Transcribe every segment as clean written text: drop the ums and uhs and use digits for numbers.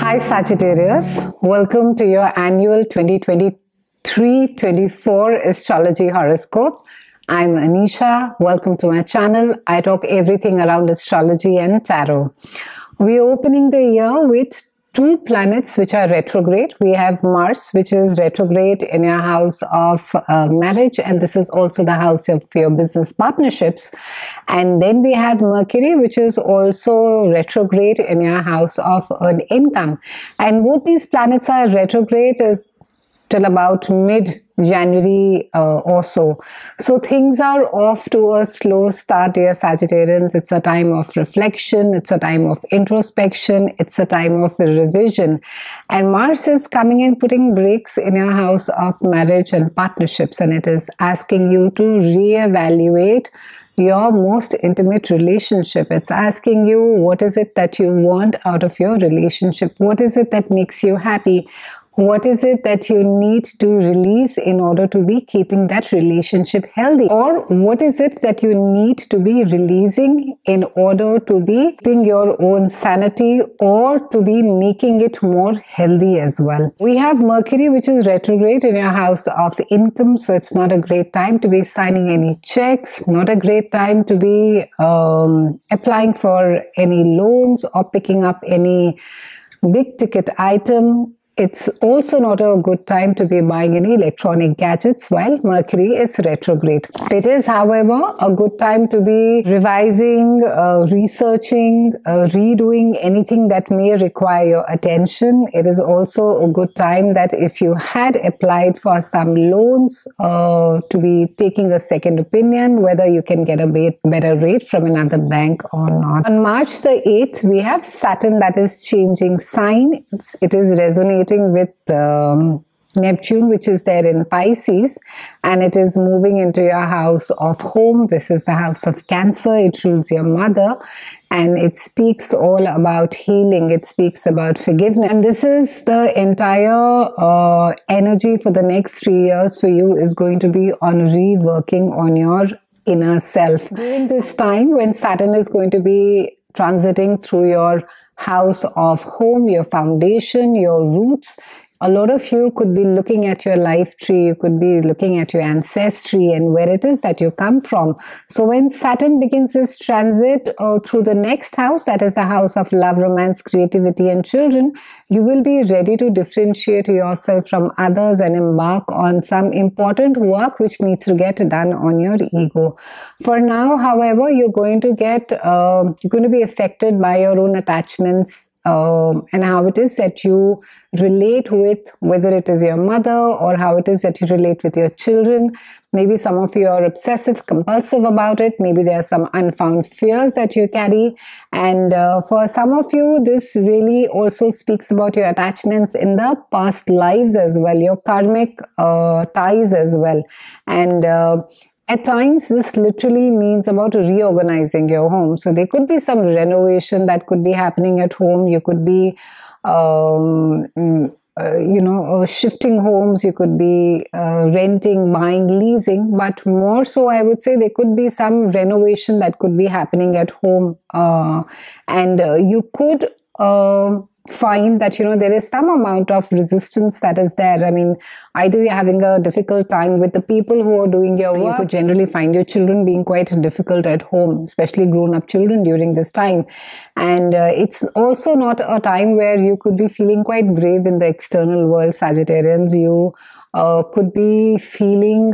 Hi Sagittarius, welcome to your annual 2023-24 Astrology Horoscope. I'm Anisha, welcome to my channel. I talk everything around astrology and tarot. We're opening the year with two planets which are retrograde. We have Mars, which is retrograde in your house of marriage, and this is also the house of your business partnerships. And then we have Mercury, which is also retrograde in your house of earned income. And both these planets are retrograde is till about mid-January or so. So things are off to a slow start, dear Sagittarians. It's a time of reflection. It's a time of introspection. It's a time of revision. And Mars is coming and putting brakes in your house of marriage and partnerships. And it is asking you to reevaluate your most intimate relationship. It's asking you, what is it that you want out of your relationship? What is it that makes you happy? What is it that you need to release in order to be keeping that relationship healthy? Or what is it that you need to be releasing in order to be keeping your own sanity or to be making it more healthy as well? We have Mercury, which is retrograde in your house of income. So it's not a great time to be signing any checks, not a great time to be applying for any loans or picking up any big ticket item. It's also not a good time to be buying any electronic gadgets while Mercury is retrograde. It is, however, a good time to be revising, researching, redoing anything that may require your attention. It is also a good time that if you had applied for some loans to be taking a second opinion, whether you can get a better rate from another bank or not. On March the 8th, we have Saturn that is changing sign. It is resonating with Neptune, which is there in Pisces, and it is moving into your house of home. This is the house of Cancer. It rules your mother, and it speaks all about healing. It speaks about forgiveness, and this is the entire energy for the next 3 years for you is going to be on reworking on your inner self. During this time when Saturn is going to be transiting through your house of home, your foundation, your roots, a lot of you could be looking at your life tree, you could be looking at your ancestry and where it is that you come from. So when Saturn begins this transit through the next house, that is the house of love, romance, creativity and children, you will be ready to differentiate yourself from others and embark on some important work which needs to get done on your ego. For now, however, you're going to be affected by your own attachments and how it is that you relate with, whether it is your mother or how it is that you relate with your children. Maybe some of you are obsessive compulsive about it. Maybe there are some unfound fears that you carry, and for some of you this really also speaks about your attachments in the past lives as well, your karmic ties as well. And at times, this literally means about reorganizing your home. So there could be some renovation that could be happening at home. You could be, shifting homes. You could be renting, buying, leasing. But more so, I would say there could be some renovation that could be happening at home. And you could find that there is some amount of resistance that is there. I mean, either you're having a difficult time with the people who are doing your work. You could generally find your children being quite difficult at home, especially grown-up children during this time. And it's also not a time where you could be feeling quite brave in the external world, Sagittarians. You could be feeling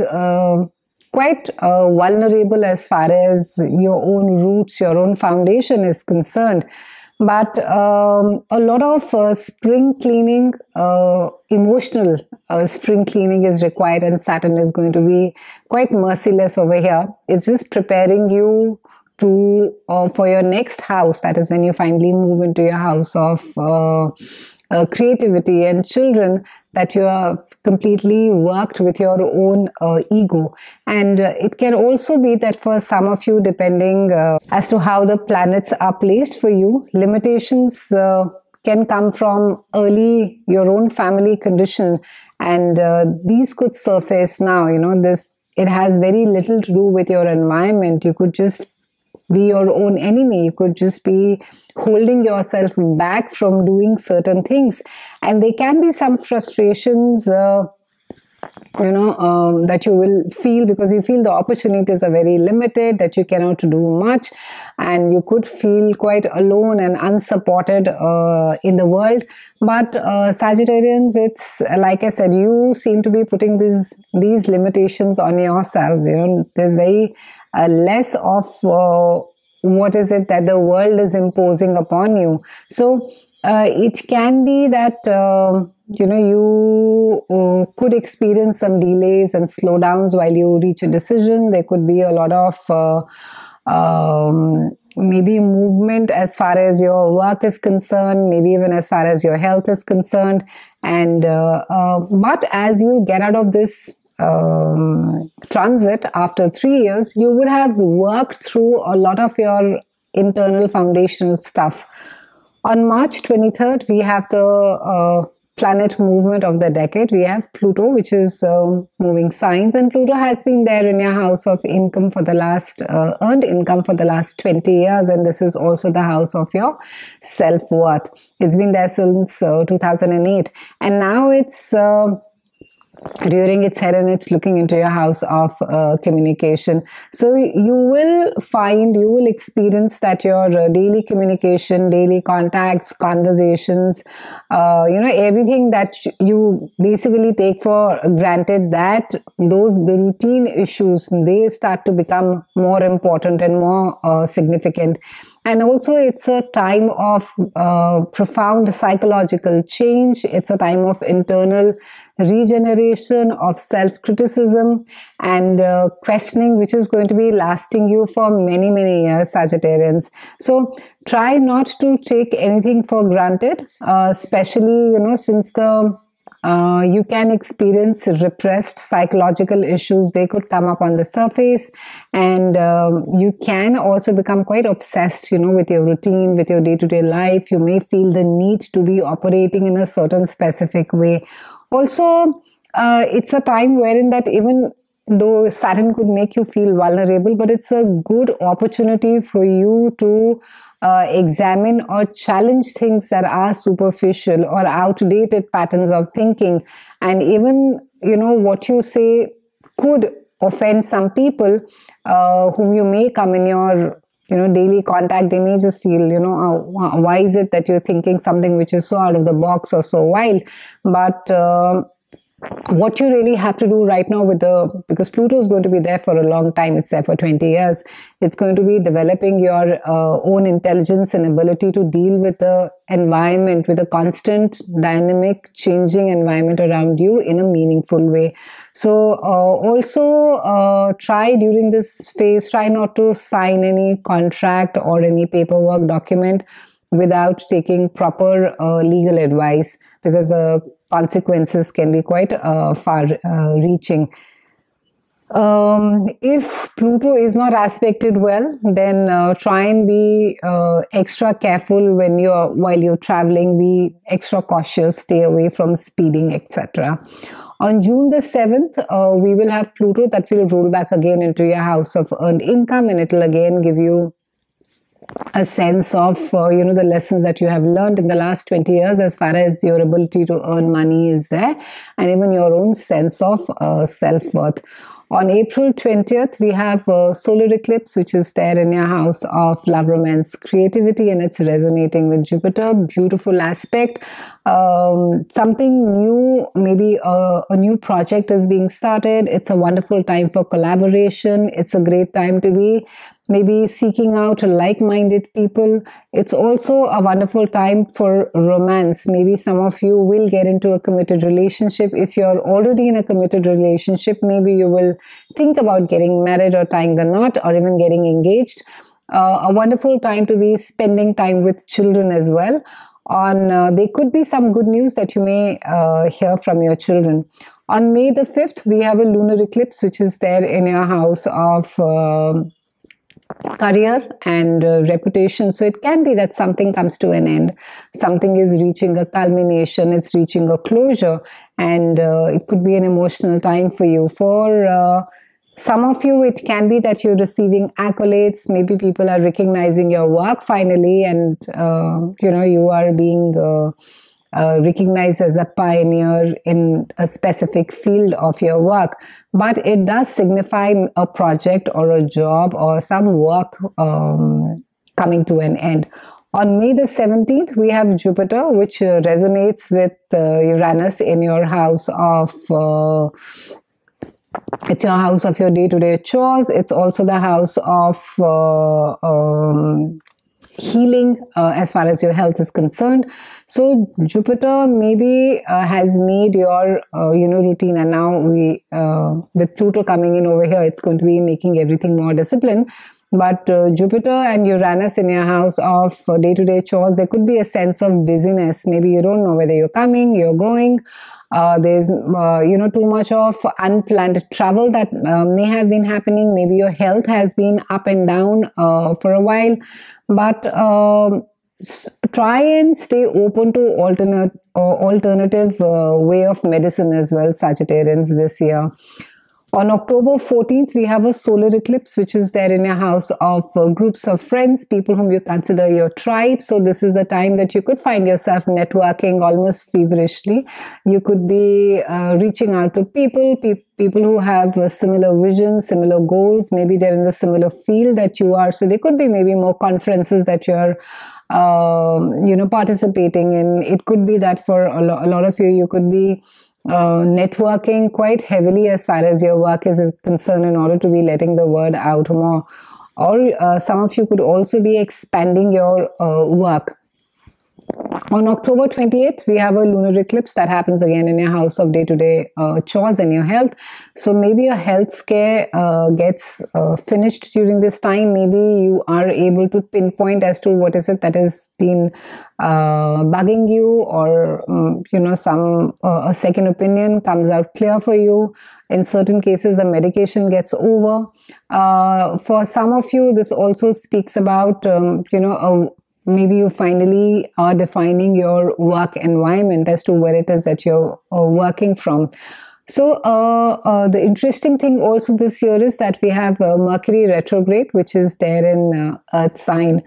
quite vulnerable as far as your own roots, your own foundation is concerned. But a lot of spring cleaning, emotional spring cleaning is required, and Saturn is going to be quite merciless over here. It's just preparing you to for your next house. That is when you finally move into your house of creativity and children, that you have completely worked with your own ego. And it can also be that for some of you, depending as to how the planets are placed for you, limitations can come from early your own family condition, and these could surface now. It has very little to do with your environment. You could just be your own enemy. You could just be holding yourself back from doing certain things, and there can be some frustrations that you will feel, because you feel the opportunities are very limited, that you cannot do much, and you could feel quite alone and unsupported in the world. But Sagittarians, it's like I said, you seem to be putting these limitations on yourselves. There's very less of what is it that the world is imposing upon you. So it can be that you could experience some delays and slowdowns while you reach a decision. There could be a lot of maybe movement as far as your work is concerned, maybe even as far as your health is concerned. And but as you get out of this transit after 3 years, you would have worked through a lot of your internal foundational stuff. On March 23rd, we have the planet movement of the decade. We have Pluto, which is moving signs, and Pluto has been there in your house of income for the last earned income for the last 20 years, and this is also the house of your self-worth. It's been there since 2008, and now it's rearing its head and it's looking into your house of communication. So you will experience that your daily communication, daily contacts, conversations, everything that you basically take for granted, that the routine issues, they start to become more important and more significant. And also, it's a time of profound psychological change. It's a time of internal regeneration, of self-criticism and questioning, which is going to be lasting you for many, many years, Sagittarians. So try not to take anything for granted, especially, since you can experience repressed psychological issues. They could come up on the surface, and you can also become quite obsessed, with your routine, with your day-to-day life. You may feel the need to be operating in a certain specific way. Also, it's a time wherein that even though Saturn could make you feel vulnerable, but it's a good opportunity for you to examine or challenge things that are superficial or outdated patterns of thinking. And even, what you say could offend some people whom you may come in your daily contact. They may just feel, why is it that you're thinking something which is so out of the box or so wild? But what you really have to do right now because Pluto is going to be there for a long time, it's there for 20 years, it's going to be developing your own intelligence and ability to deal with the environment, with a constant, dynamic, changing environment around you in a meaningful way. So also try during this phase, try not to sign any contract or any paperwork document without taking proper legal advice, because consequences can be quite far-reaching. If Pluto is not aspected well, then try and be extra careful while you're traveling. Be extra cautious, stay away from speeding, etc. On June the 7th, we will have Pluto that will roll back again into your house of earned income, and it will again give you a sense of the lessons that you have learned in the last 20 years as far as your ability to earn money is there, and even your own sense of self-worth. On April 20th, we have a solar eclipse, which is there in your house of love, romance, creativity, and it's resonating with Jupiter. Beautiful aspect. Something new, maybe a new project is being started. It's a wonderful time for collaboration. It's a great time to be maybe seeking out like-minded people. It's also a wonderful time for romance. Maybe some of you will get into a committed relationship. If you're already in a committed relationship, maybe you will think about getting married or tying the knot or even getting engaged. A wonderful time to be spending time with children as well. There could be some good news that you may hear from your children. On May the 5th, we have a lunar eclipse, which is there in your house of career and reputation. So it can be that something comes to an end, something is reaching a culmination, it's reaching a closure, and it could be an emotional time for you. For Some of you, it can be that you're receiving accolades. Maybe people are recognizing your work finally, and you are being recognized as a pioneer in a specific field of your work. But it does signify a project or a job or some work coming to an end. On May the 17th, we have Jupiter, which resonates with Uranus in your house of it's your house of your day-to-day chores. It's also the house of healing as far as your health is concerned. So Jupiter maybe has made your routine, and now with Pluto coming in over here, it's going to be making everything more disciplined. But Jupiter and Uranus in your house of day-to-day chores, there could be a sense of busyness. Maybe you don't know whether you're coming, you're going. There's too much of unplanned travel that may have been happening. Maybe your health has been up and down for a while, but try and stay open to alternative way of medicine as well, Sagittarians, this year. On October 14th, we have a solar eclipse, which is there in your house of groups of friends, people whom you consider your tribe. So this is a time that you could find yourself networking almost feverishly. You could be reaching out to people who have a similar vision, similar goals. Maybe they're in the similar field that you are. So there could be maybe more conferences that you're participating in. It could be that for a lot of you, you could be networking quite heavily as far as your work is concerned in order to be letting the word out more. Or some of you could also be expanding your work. On October 28th, we have a lunar eclipse that happens again in your house of day-to-day chores and your health. So maybe a health scare gets finished during this time. Maybe you are able to pinpoint as to what is it that has been bugging you, or a second opinion comes out clear for you. In certain cases, the medication gets over. For some of you, this also speaks about maybe you finally are defining your work environment as to where it is that you're working from. So the interesting thing also this year is that we have Mercury retrograde, which is there in Earth sign.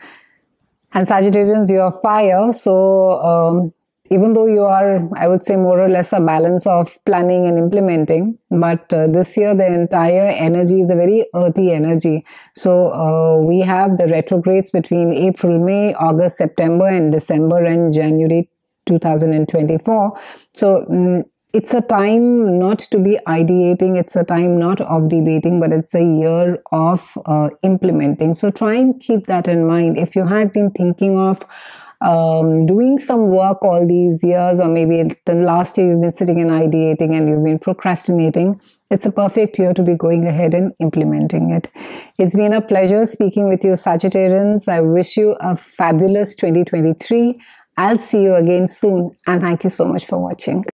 And Sagittarians, you are fire. So even though you are, I would say, more or less a balance of planning and implementing, but this year the entire energy is a very earthy energy. So we have the retrogrades between April, May, August, September, and December and January 2024. So it's a time not to be ideating, it's a time not of debating, but it's a year of implementing. So try and keep that in mind. If you have been thinking of doing some work all these years, or maybe the last year you've been sitting and ideating and you've been procrastinating, it's a perfect year to be going ahead and implementing it. It's been a pleasure speaking with you, Sagittarians. I wish you a fabulous 2023. I'll see you again soon, and thank you so much for watching.